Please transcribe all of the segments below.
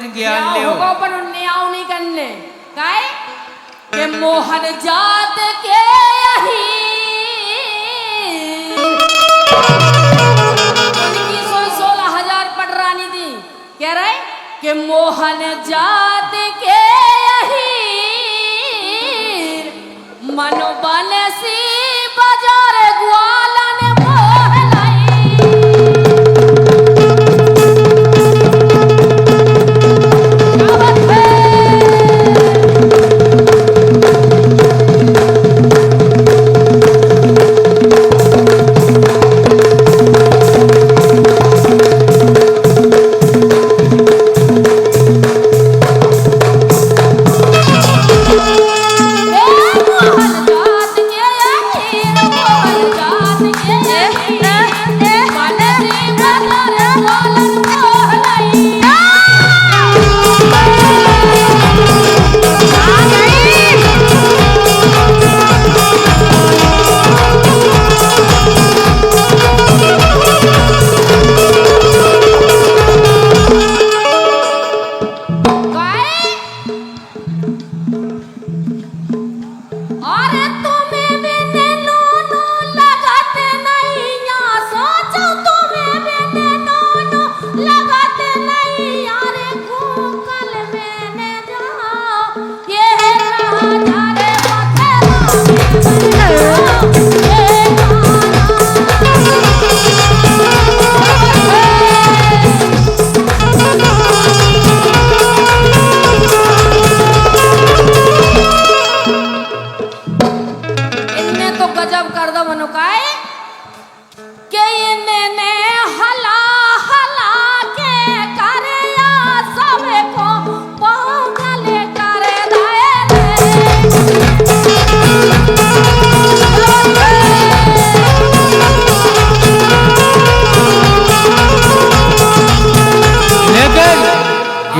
ज्ञान ले होगा पर उन्हें आओ नहीं करने काय के मोहन जात के यही उनकी 16,000 पटरानी दी कह रहे कि मोहन जात के यही मनोबल सी बाजार ग्वाला ने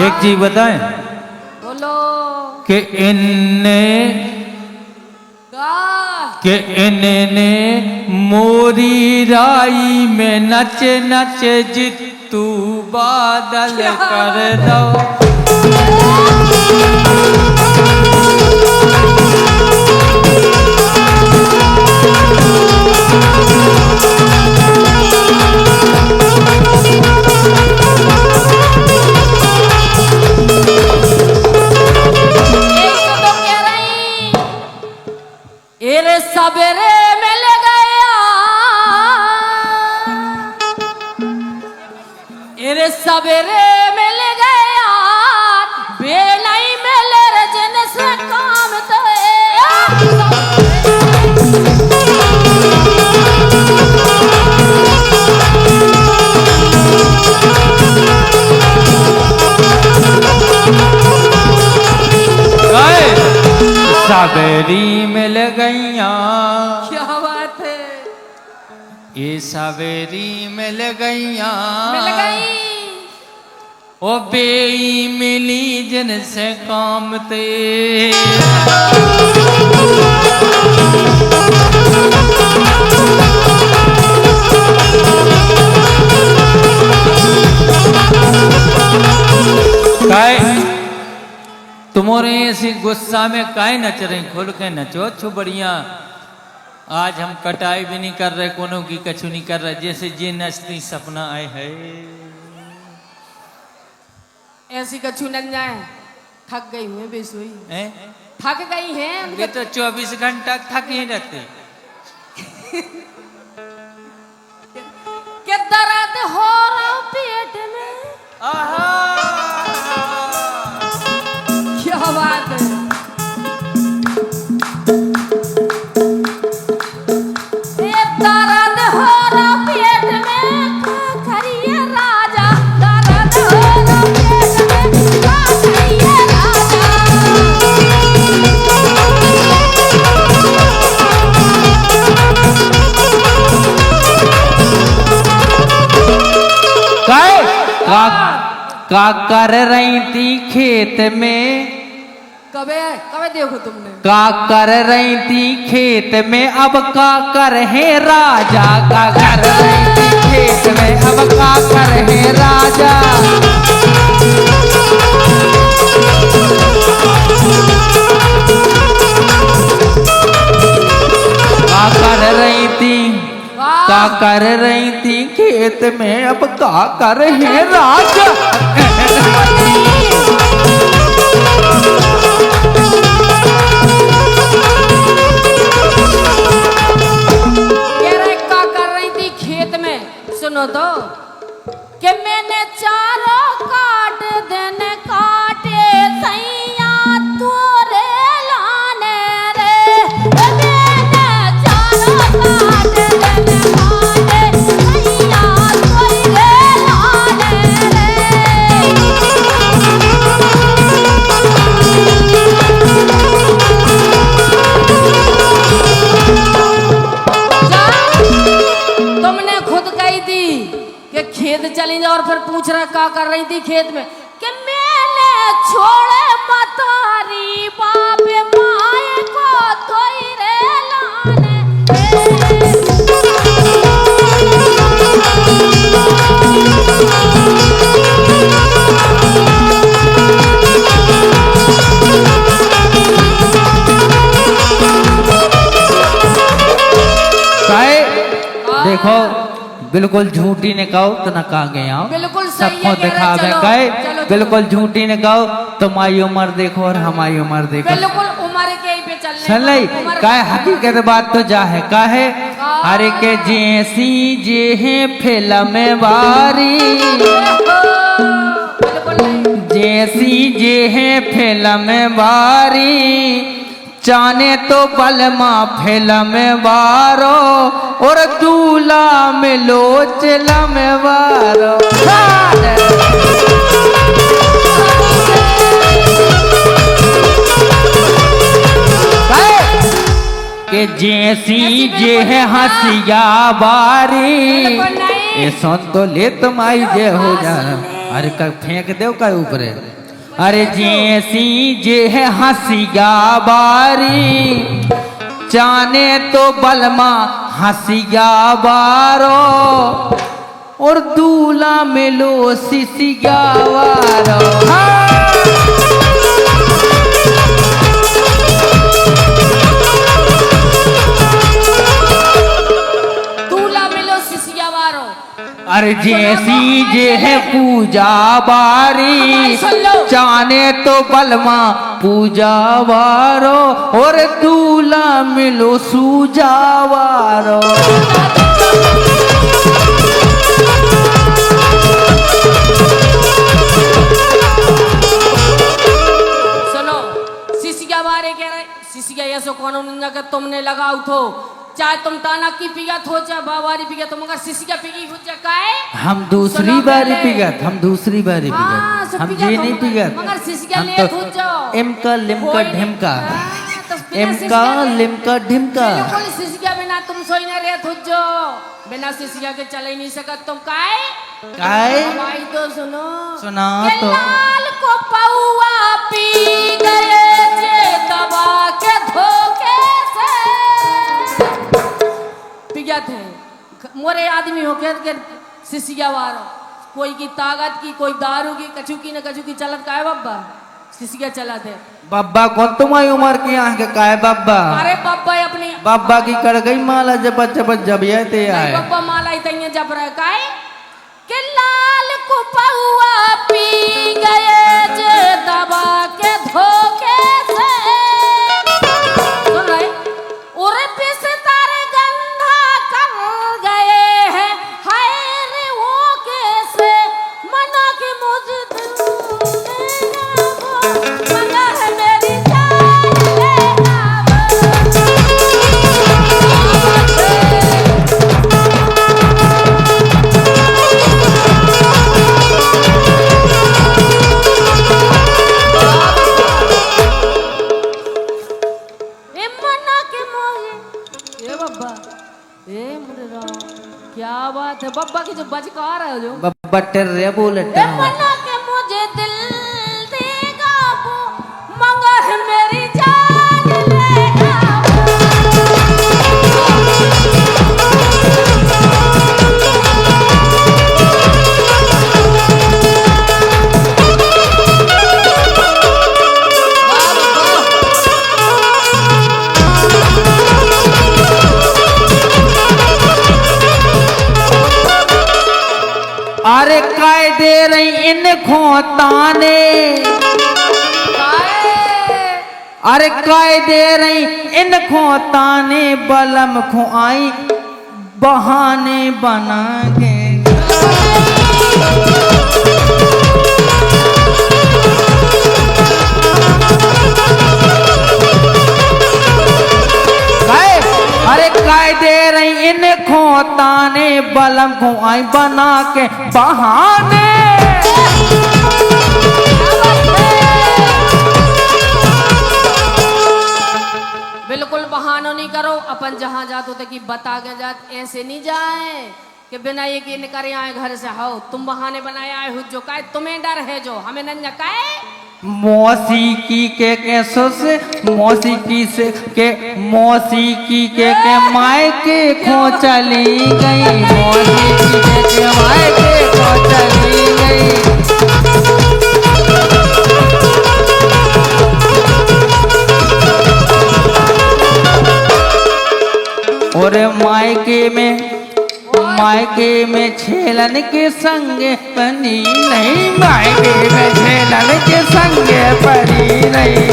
एक चीज बताएं बोलो कि इन्ने मोरी राई में नचे नचे जितू बादल कर दो सवेरे मिल गया एरे सवेरे मिल गया बे नहीं मिले रजन से काम तो सवेरी मिल गईया क्या बात है ये सवेरी मिल गईया मिल गई ओ बेई मिली जिनसे काम ते तुम्हारे ऐसी गुस्सा में काहे नच रही खोल के नचो अच्छो बढ़िया आज हम कटाई भी नहीं कर रहे कोनो की कछु नहीं कर रहे जैसे जे नचती सपना आए है ऐसी कछु न जाए थक गई हूँ बेसुई हैं थक गई है ये तो 24 घंटा थक ही रहते के दर्द हो रहा पेट में आहा क्या बात है ये दर्द हो रहा पेट में करिए राजा दर्द हो रहा पेट में करिए राजा का कर रही थी खेत में कबे कबे देखो तुमने का कर रही थी खेत में अब का कर है राजा का कर रही थी खेत में अब का कर है राजा कर रही थी खेत में अब का कर रहे राजा। कह रहे का कर रही थी खेत में, सुनो तो कि मैंने चारों काट देने काटे सैया तोरे लाने रे, मैंने चारों काट देने काटे सैया तोरे लाने रे। तुमने खुद कही थी कि खेत चली जाओ और फिर पूछ रहा का कर रही थी खेत में, कि मैंने छोड़े मतारी बाप माए को धोई रे लाने देखो बिल्कुल झूठी ने कहो तो न कहा गया, बिल्कुल सही सबको है, दिखा चलो, गए। चलो, बिल्कुल झूठी ने कहो तुम्हारी उम्र देखो और हमारी उम्र देखो, बिल्कुल उम्र के ही पे चलने चल का, नहीं उम्र का हकीकत बात तो जा है का है। अरे के जैसी जे है फिल्म बारी, बिल्कुल नहीं। जैसी जे है फिल्म बारी, चाने तो बलमा फिल्म बारो और दूल्हा मिलो चिलम बारो। के जैसी जे है हंसिया बारी, ये सुन तो ले तुम आई जे हो जा। अरे का फेंक दो का ऊपर, अरे जैसी जे है हंसिया बारी, चाने तो बलमा हंसिया बारो और दूल्हा मिलो सिसिया वारो। दूल्हा मिलो सिसिया वारो। अरे जैसी जे है पूजा बारी, चाने तो बलमा पूजा वारो और दूल्हा मिलो सूजा वारो। सुनो सिसिया वारे कह रहे, सिसिया ऐसो कौन जगह तुमने लगा उठो, चाहे तुम ताना की पिगत हो चाहे बावारी पिगत हो, मगर सिसिया पिगी हो जाए काहे। हम दूसरी बारी पिगत, हम दूसरी बारी पिगत, हम ये नहीं पिगत, मगर सिसिया हम ले तो हो जाओ इमका लिमका ढिमका, बिना इमका सिसिया के- लिमका ढिमका। बिल्कुल सिसिया बिना तुम सोई न रहे हो जाओ, बिना सिसिया के चल ही नहीं सकत तुम काहे। काहे भाई तो सुनो, सुना के तो लाल को पौआ पी गए जे दबा के धोखे से पिया थे मोरे आदमी हो के सिसिया वारो, कोई की ताकत की कोई दारू की कछु की न कछु की चलत काहे बब्बा सिसिया चला थे। बब्बा को तुम्हारी उम्र की आँख के काहे बब्बा, अरे बब्बा अपनी बब्बा की कर गई माला जब जब ये ते आए। बब्बा माला ही तैया जब रहा काहे के लाल को पौआ पी गए जे दबा के धोखे से। सुन रहे और बिस्तर गंधा कर गए हैं, हाय रे वो कैसे मना के मुझे मना है मेरी जान लेना क्या बात है बब्बा की जो बचकार है जो बब्बा टेर्रे बुलेट ए मना के मुझे दिल देगा वो मगर मेरी जान लेगा इनको ताने, अरे काय दे रही इनको ताने, बलम खो आई बहाने बना के। अरे काय दे रही इनको ताने, बलम को आई बना के बहाने। बिल्कुल बहाना नहीं करो, अपन जहाँ जाते थे कि बता के जात, ऐसे नहीं जाए कि बिना ये कि करे आए घर से। हो तुम बहाने बनाए आए हो, जो काय तुम्हें डर है, जो हमें नंजा काय। मौसीकी के सुस, मौसीकी से के मौसीकी के मायके खो चली गई, मौसीकी के मायके खो चली गई। और मायके में छेलन के संग बनी नहीं, मायके में छेलन के संग बनी नहीं।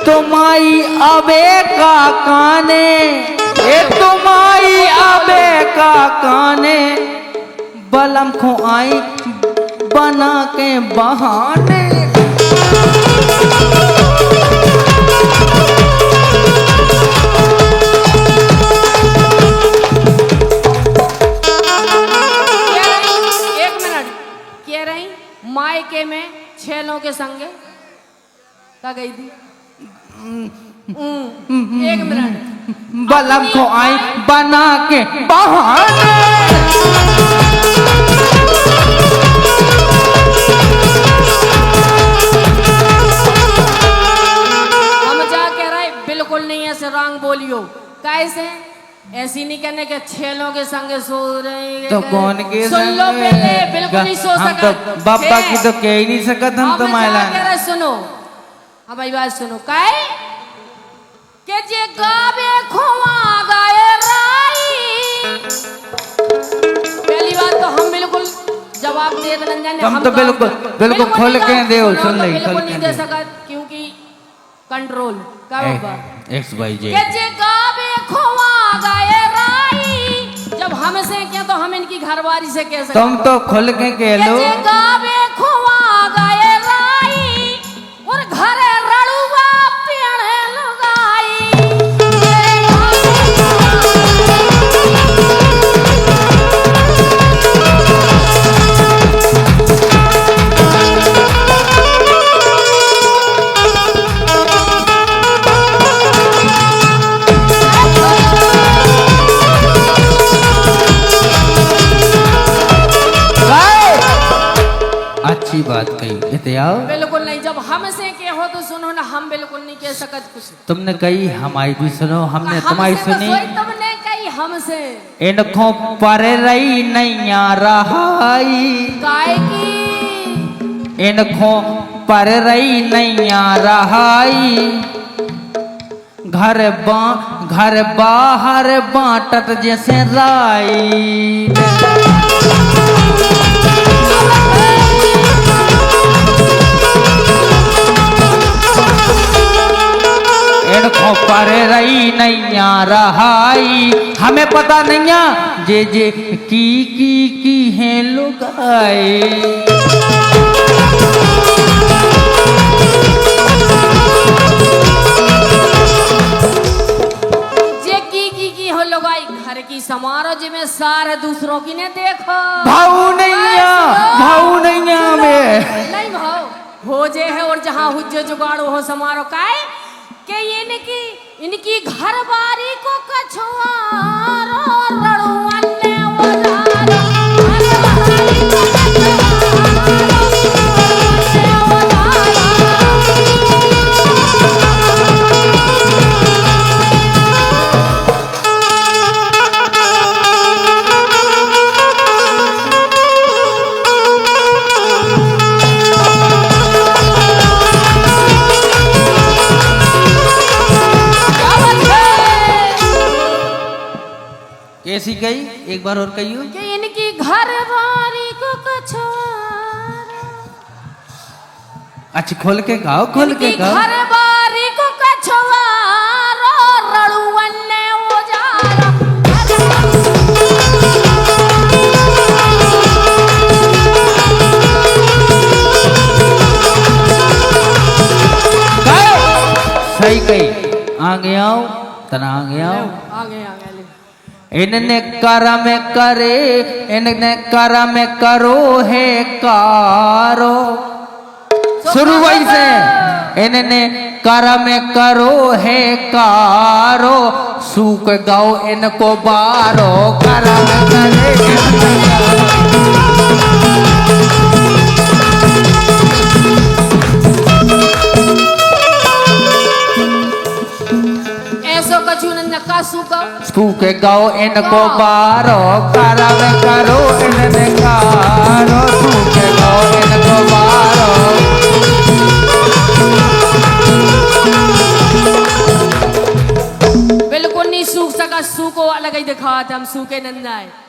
तुम्हारी अबे का काने, ए तुम्हारी अबे का काने, बलम खो आई बना के बहाने। मायके में छेलों के संगे का गई थी। एक मिनट, बलम को आई बना के बहाने। हम जा कह रहे बिल्कुल नहीं ऐसे रंग बोलियो, कैसे ऐसी नहीं कहने के छेलों के संगे सो रहे तो कौन के सुन लो पहले, बिल्कुल नहीं सो हम सकते। तो बाबा की तो कह ही नहीं सकत हम तो मायला। सुनो हमारी बात सुनो, काय के जे गावे खोवा गाए राई। पहली बात तो हम बिल्कुल जवाब दे रंजन, हम तो बिल्कुल खोल के दे, सुन ले बिल्कुल नहीं दे सकत, क्योंकि कंट्रोल का बाबा एक्स वाई जे के जे गावे खोवा गाए राई। जब हमसे क्या तो हम इनकी घरवारी से कह सकते। तुम तो खुल के कह लो, के गावे खोवा गाए राई, और घरे रड़ुआ पेड़ लगाई। अच्छी बात कही इतियाओ। बिल्कुल नहीं, जब हमसे के हो तो सुनो ना, हम बिल्कुल नहीं कह सकत कुछ। तुमने कही हमारी भी सुनो, हमने तुम्हारी हमसे तो सुनी। सोई तुमने कही हमसे, इनको पर रही नैया रहाई, काय की इनको पर रही नैया रहाई। घर बाहर बाटत जैसे राई। इनको पर रही नैया रहाई, हमें पता नैया जे की है लुगाई। की हो लुगाई, घर की समारोह जिम्मे सारे दूसरों की ने देखो। भाऊ नैया में नहीं भाव हो जे है, और जहाँ हुज्जे जुगाड़ हो समारोह काय के इनकी घर बारी को कछुआरो रड़ुअन ने उधारो, घर बारी को कछुआरो रड़ुअन ने कैसी कही एक बार और कहियो। कि इनकी घर बारी को कछुआरा। अच्छा खोल के गाओ, खोल के इनकी गाओ। घर बारी को कछुआरा रड़ुवन ने उजारा। सही कही। आगे आओ तना, आगे आओ। आगे आगे ले। इनने कर्म करे, इनने कर्म करो है कारो। शुरू वही से। इनने कर्म करो है कारो, सूख गाओ इनको बारो। कर्म करे ऐसो कछु नन्नका सूखो। सूख गाओ इनको बारो। कर्म करो इनने कारो, सूख गाओ इनको बारो। बिल्कुल नहीं सूख सका, सूखो अलग ही दिखा था हम सूखे नंदा है।